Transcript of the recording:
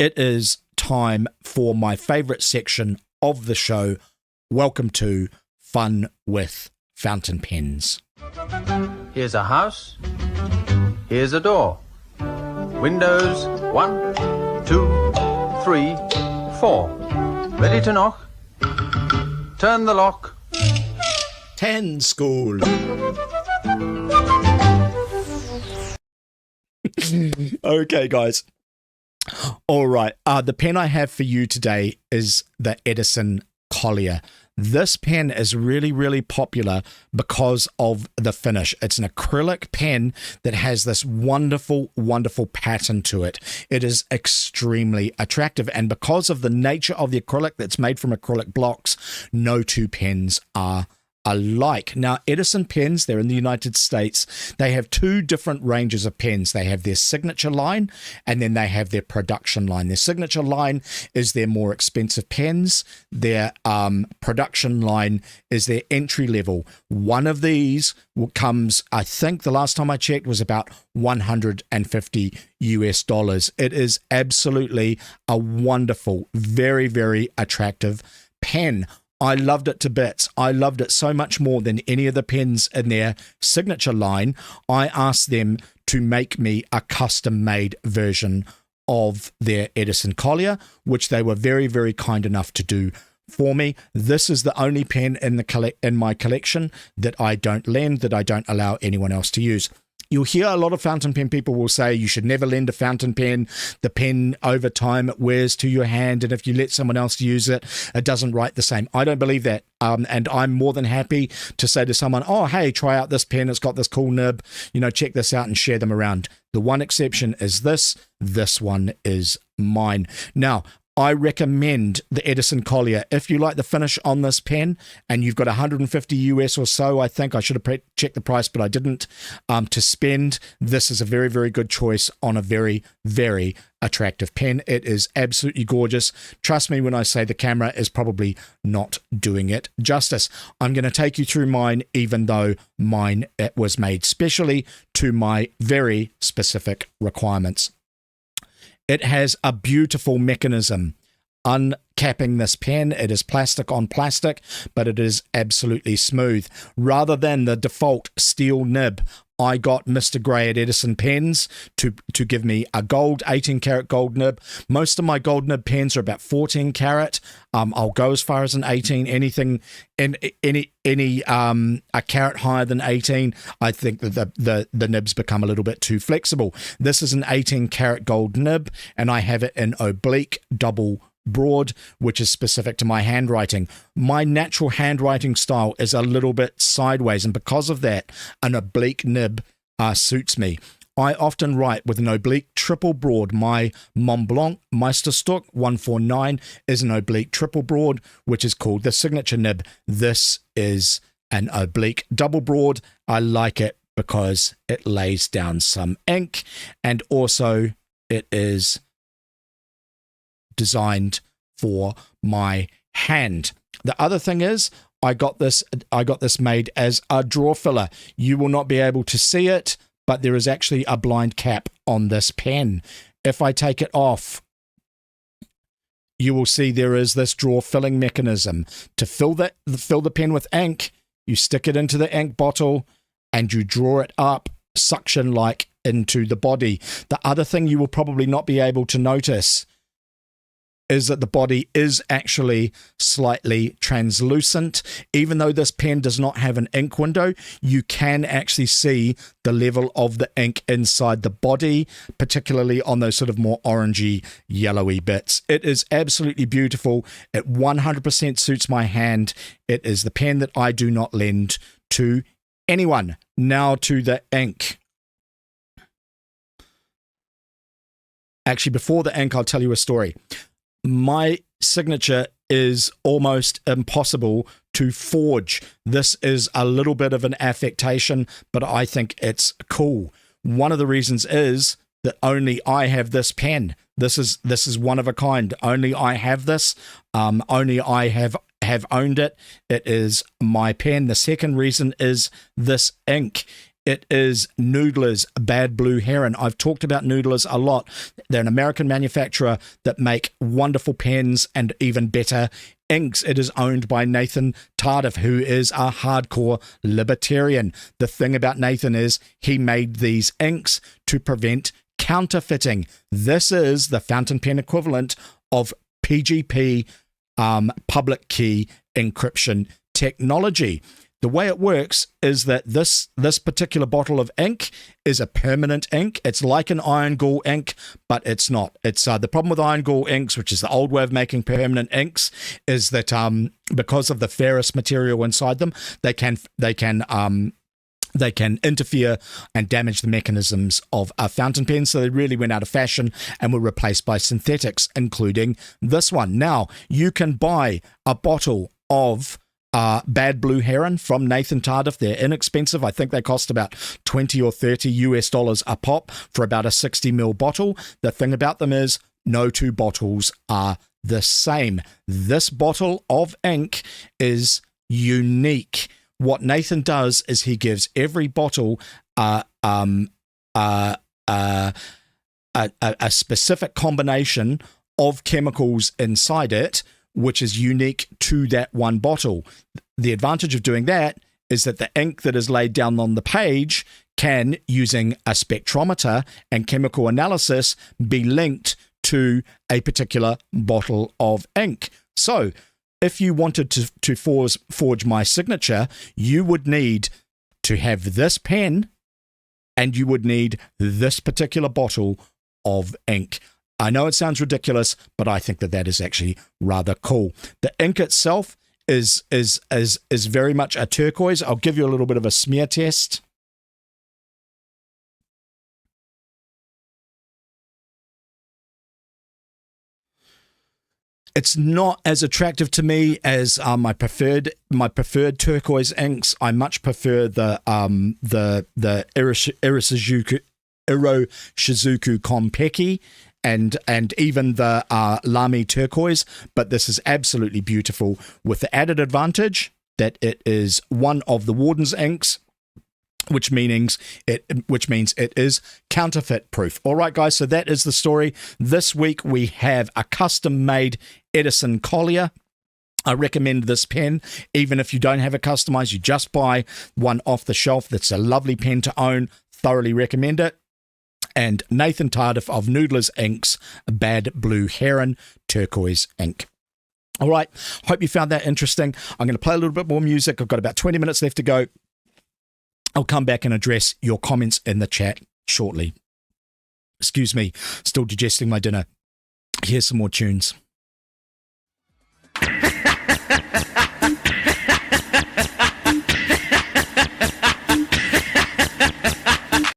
it is time for my favorite section of the show. Welcome to Fun with Fountain Pens. Here's a house. Here's a door. Windows 1, 2, 3, 4. Ready to knock? Turn the lock. 10 school. Okay, guys. All right. The pen I have for you today is the Edison Collier. This pen is really, really popular because of the finish. It's an acrylic pen that has this wonderful, wonderful pattern to it. It is extremely attractive. And because of the nature of the acrylic that's made from acrylic blocks, no two pens are alike. Now, Edison pens, they're in the United States. They have two different ranges of pens. They have their signature line and then they have their production line. Their signature line is their more expensive pens. Their production line is their entry level. One of these comes, I think the last time I checked, was about $150 US. It is absolutely a wonderful, very, very attractive pen. I loved it to bits. I loved it so much more than any of the pens in their signature line. I asked them to make me a custom-made version of their Edison Collier, which they were very, very kind enough to do for me. This is the only pen in my collection that I don't lend, that I don't allow anyone else to use. You'll hear a lot of fountain pen people will say you should never lend a fountain pen. The pen over time it wears to your hand, and if you let someone else use it, it doesn't write the same. I don't believe that. And I'm more than happy to say to someone, oh, hey, try out this pen. It's got this cool nib. Check this out and share them around. The one exception is this. This one is mine. Now, I recommend the Edison Collier. If you like the finish on this pen and you've got 150 US or so, I think I should have checked the price, but I didn't, to spend, this is a very, very good choice on a very, very attractive pen. It is absolutely gorgeous. Trust me when I say the camera is probably not doing it justice. I'm going to take you through mine, even though mine was made specially to my very specific requirements. It has a beautiful mechanism uncapping this pen. It is plastic on plastic, but it is absolutely smooth. Rather than the default steel nib, I got Mr. Gray at Edison Pens to give me a gold, 18 karat gold nib. Most of my gold nib pens are about 14 karat. I'll go as far as an 18. Anything in a carat higher than 18, I think that the nibs become a little bit too flexible. This is an 18 karat gold nib, and I have it in Oblique Double Broad, which is specific to my handwriting. My natural handwriting style is a little bit sideways, and because of that, an oblique nib suits me. I often write with an oblique triple broad. My Mont Blanc Meisterstück 149 is an oblique triple broad, which is called the signature nib. This is an oblique double broad. I like it because it lays down some ink, and also it is designed for my hand. The other thing is I got this made as a drawer filler. You will not be able to see it, but there is actually a blind cap on this pen. If I take it off, you will see there is this drawer filling mechanism. To fill the pen with ink, you stick it into the ink bottle and you draw it up suction like into the body. The other thing you will probably not be able to notice is that the body is actually slightly translucent. Even though this pen does not have an ink window, you can actually see the level of the ink inside the body, particularly on those sort of more orangey, yellowy bits. It is absolutely beautiful. It 100% suits my hand. It is the pen that I do not lend to anyone. Now to the ink. Actually, before the ink, I'll tell you a story. My signature is almost impossible to forge. This is a little bit of an affectation, but I think it's cool. One of the reasons is that only I have this pen. This is one of a kind. Only I have this. Only I have owned it. It is my pen. The second reason is this ink. It is Noodler's Bad Blue Heron. I've talked about Noodlers a lot. They're an American manufacturer that make wonderful pens and even better inks. It is owned by Nathan Tardif, who is a hardcore libertarian. The thing about Nathan is he made these inks to prevent counterfeiting. This is the fountain pen equivalent of PGP, public key encryption technology. The way it works is that this particular bottle of ink is a permanent ink. It's like an iron gall ink, but it's not. It's the problem with iron gall inks, which is the old way of making permanent inks, is that because of the ferrous material inside them, they can interfere and damage the mechanisms of fountain pens, so they really went out of fashion and were replaced by synthetics, including this one. Now, you can buy a bottle of Bad Blue Heron from Nathan Tardif. They're inexpensive. I think they cost about $20 or $30 a pop for about a 60ml bottle. The thing about them is no two bottles are the same. This bottle of ink is unique. What Nathan does is he gives every bottle a specific combination of chemicals inside it, which is unique to that one bottle. The advantage of doing that is that the ink that is laid down on the page can, using a spectrometer and chemical analysis, be linked to a particular bottle of ink. So, if you wanted to forge my signature, you would need to have this pen and you would need this particular bottle of ink. I know it sounds ridiculous, but I think that is actually rather cool. The ink itself is very much a turquoise. I'll give you a little bit of a smear test. It's not as attractive to me as my preferred turquoise inks. I much prefer the Iroshizuku Konpeki and even the Lamy turquoise, but this is absolutely beautiful, with the added advantage that it is one of the Warden's inks, which means it is counterfeit proof. All right, guys, so that is the story. This week we have a custom-made Edison Collier. I recommend this pen, even if you don't have it customized, you just buy one off the shelf. That's a lovely pen to own. Thoroughly recommend it. And Nathan Tardif of Noodler's Inks, Bad Blue Heron turquoise ink. All right, hope you found that interesting. I'm going to play a little bit more music. I've got about 20 minutes left to go. I'll come back and address your comments in the chat shortly. Excuse me, still digesting my dinner. Here's some more tunes.